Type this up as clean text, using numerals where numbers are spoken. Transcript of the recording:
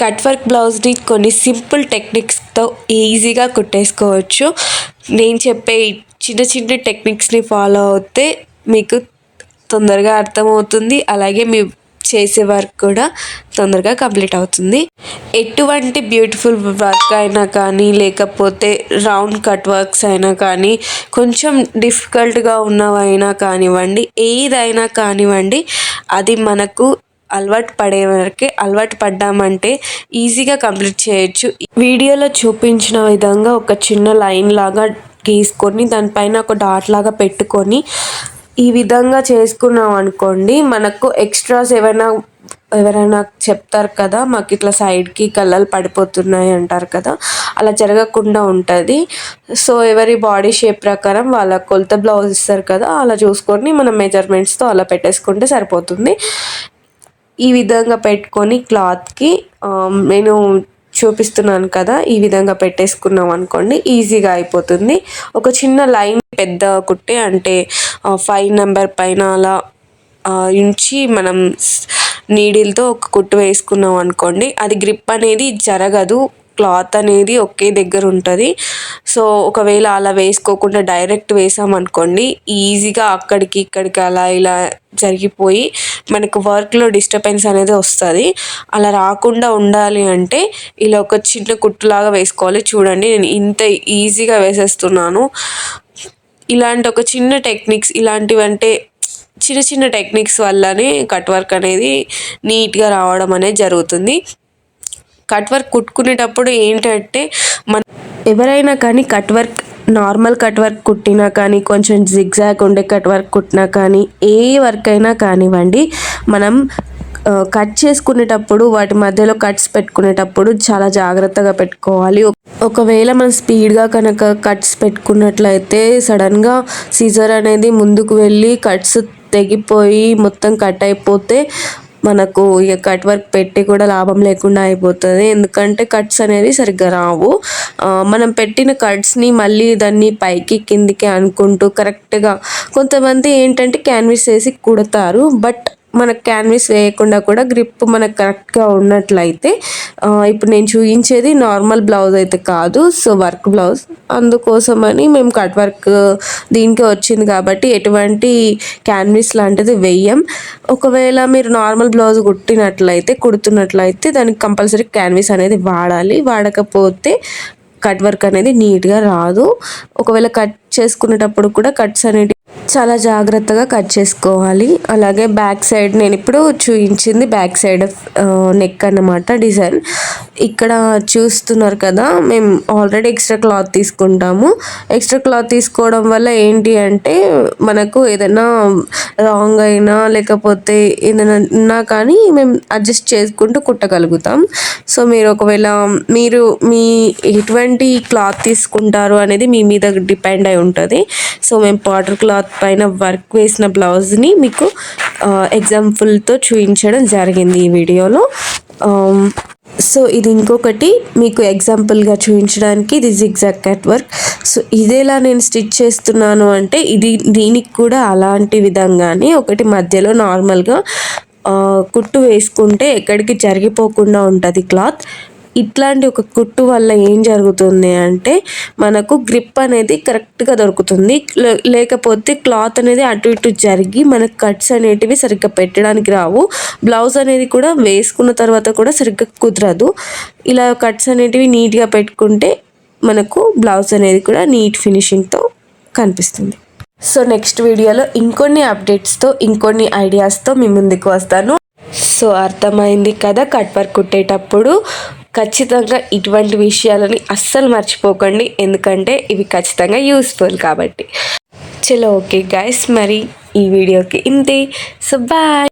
Cut work బ్లౌజ్ని కొన్ని simple టెక్నిక్స్తో ఈజీగా కుట్టేసుకోవచ్చు. నేను చెప్పే చిన్న చిన్న టెక్నిక్స్ని ఫాలో అవుతే మీకు తొందరగా అర్థమవుతుంది. అలాగే మీ చేసే వర్క్ కూడా తొందరగా కంప్లీట్ అవుతుంది. ఎటువంటి బ్యూటిఫుల్ వర్క్ అయినా కానీ, లేకపోతే రౌండ్ కట్ వర్క్స్ అయినా కానీ, కొంచెం డిఫికల్ట్గా ఉన్నవైనా కానివ్వండి, ఏదైనా కానివ్వండి, అది మనకు అలవాటు పడే వరకే. అలవాటు పడ్డామంటే ఈజీగా కంప్లీట్ చేయొచ్చు. వీడియోలో చూపించిన విధంగా ఒక చిన్న లైన్ లాగా గీసుకొని దానిపైన ఒక డాట్ లాగా పెట్టుకొని ఈ విధంగా చేసుకున్నాం అనుకోండి, మనకు ఎక్స్ట్రాస్ ఎవరైనా చెప్తారు కదా, మాకు ఇట్లా సైడ్కి కళ్ళలు పడిపోతున్నాయి అంటారు కదా, అలా జరగకుండా ఉంటుంది. సో ఎవరి బాడీ షేప్ ప్రకారం వాళ్ళ కొలత బ్లౌజ్ ఇస్తారు కదా, అలా చూసుకొని మనం మెజర్మెంట్స్తో అలా పెట్టేసుకుంటే సరిపోతుంది. ఈ విధంగా పెట్టుకొని క్లాత్కి నేను చూపిస్తున్నాను కదా, ఈ విధంగా పెట్టేసుకున్నాం అనుకోండి, ఈజీగా అయిపోతుంది. ఒక చిన్న లైన్ పెద్ద కుట్టే అంటే 5 నెంబర్ పైన అలా ఉంచి మనం నీడిల్తో ఒక కుట్టు వేసుకున్నాం అనుకోండి, అది గ్రిప్ అనేది జరగదు, క్లాత్ అనేది ఒకే దగ్గర ఉంటుంది. సో ఒకవేళ అలా వేసుకోకుండా డైరెక్ట్ వేసామనుకోండి, ఈజీగా అక్కడికి ఇక్కడికి అలా ఇలా జరిగిపోయి మనకు వర్క్లో డిస్టర్బెన్స్ అనేది వస్తుంది. అలా రాకుండా ఉండాలి అంటే ఇలా ఒక చిన్న కుట్టులాగా వేసుకోవాలి. చూడండి, నేను ఇంత ఈజీగా వేసేస్తున్నాను. ఇలాంటి ఒక చిన్న టెక్నిక్స్, ఇలాంటివంటే చిన్న చిన్న టెక్నిక్స్ వల్లనే కట్ వర్క్ అనేది నీట్గా రావడం అనేది జరుగుతుంది. కట్ వర్క్ కుట్టుకునేటప్పుడు ఏంటంటే ఎవరైనా కానీ cut work, normal cut work కుట్టినా కానీ, కొంచెం జిగ్జాగ్ ఉండే కట్ వర్క్ కుట్టినా కానీ, ఏ వర్క్ అయినా కానివ్వండి, మనం కట్ చేసుకునేటప్పుడు వాటి మధ్యలో కట్స్ పెట్టుకునేటప్పుడు చాలా జాగ్రత్తగా పెట్టుకోవాలి. ఒకవేళ మనం స్పీడ్గా కనుక కట్స్ పెట్టుకున్నట్లయితే సడన్గా సీజర్ అనేది ముందుకు వెళ్ళి కట్స్ తెగిపోయి మొత్తం కట్ అయిపోతే మనకు ఇక కట్ వర్క్ పెట్టి కూడా లాభం లేకుండా అయిపోతుంది. ఎందుకంటే కట్స్ అనేవి సరిగ్గా రావు. మనం పెట్టిన కట్స్ని మళ్ళీ దాన్ని పైకి కిందికి అనుకుంటూ కరెక్ట్గా, కొంతమంది ఏంటంటే క్యాన్విస్ వేసి కుడతారు, బట్ మనకు క్యాన్విస్ వేయకుండా కూడా గ్రిప్ మనకు కరెక్ట్గా ఉన్నట్లయితే, ఇప్పుడు నేను చూపించేది నార్మల్ బ్లౌజ్ అయితే కాదు, సో వర్క్ బ్లౌజ్, అందుకోసమని మేము కట్ వర్క్ దీనికి వచ్చింది కాబట్టి ఎటువంటి క్యాన్విస్ లాంటిది వెయ్యం. ఒకవేళ మీరు నార్మల్ బ్లౌజ్ కుడుతున్నట్లయితే దానికి కంపల్సరీ క్యాన్విస్ అనేది వాడాలి. వాడకపోతే కట్ వర్క్ అనేది నీట్గా రాదు. ఒకవేళ కట్ చేసుకునేటప్పుడు కూడా కట్స్ అనేవి చాలా జాగ్రత్తగా కట్ చేసుకోవాలి. అలాగే బ్యాక్ సైడ్, నేను ఇప్పుడు చూపించింది బ్యాక్ సైడ్ నెక్ అన్నమాట డిజైన్. ఇక్కడ చూస్తున్నారు కదా, మేము ఆల్రెడీ ఎక్స్ట్రా క్లాత్ తీసుకుంటాము. ఎక్స్ట్రా క్లాత్ తీసుకోవడం వల్ల ఏంటి అంటే మనకు ఏదైనా రాంగ్ అయినా లేకపోతే ఏదైనా ఉన్నా కానీ మేము అడ్జస్ట్ చేసుకుంటూ కుట్టగలుగుతాం. సో మీరు ఒకవేళ మీ ఎటువంటి క్లాత్ తీసుకుంటారు అనేది మీ మీద డిపెండ్ అయి ఉంటుంది. సో మేము పౌడర్ క్లాత్ పైన వర్క్ వేసిన బ్లౌజ్ని మీకు ఎగ్జాంపుల్తో చూపించడం జరిగింది ఈ వీడియోలో. సో ఇది ఇంకొకటి మీకు ఎగ్జాంపుల్గా చూపించడానికి, ఇది జిగ్జాగ్ కట్ వర్క్. సో ఇదేలా నేను స్టిచ్ చేస్తున్నాను అంటే, దీనికి కూడా అలాంటి విధంగానే ఒకటి మధ్యలో నార్మల్గా కుట్టు వేసుకుంటే ఎక్కడికి జరిగిపోకుండా ఉంటుంది క్లాత్. ఇట్లాంటి ఒక కుట్టు వల్ల ఏం జరుగుతుంది అంటే మనకు గ్రిప్ అనేది కరెక్ట్గా దొరుకుతుంది. లేకపోతే క్లాత్ అనేది అటు ఇటు జరిగి మనకు కట్స్ అనేటివి సరిగ్గా పెట్టడానికి రావు. బ్లౌజ్ అనేది కూడా వేసుకున్న తర్వాత కూడా సరిగ్గా కుదరదు. ఇలా కట్స్ అనేటివి నీట్గా పెట్టుకుంటే మనకు బ్లౌజ్ అనేది కూడా నీట్ ఫినిషింగ్తో కనిపిస్తుంది. సో నెక్స్ట్ వీడియోలో ఇంకొన్ని అప్డేట్స్తో, ఇంకొన్ని ఐడియాస్తో మీ ముందుకు వస్తాను. సో అర్థమైంది కదా, కట్ వర్క్ కుట్టేటప్పుడు ఖచ్చితంగా ఇటువంటి విషయాలని అస్సలు మర్చిపోకండి, ఎందుకంటే ఇవి ఖచ్చితంగా యూస్ఫుల్ కాబట్టి. చలో ఓకే గైస్, మరి ఈ వీడియోకి ఇంతే. So bye.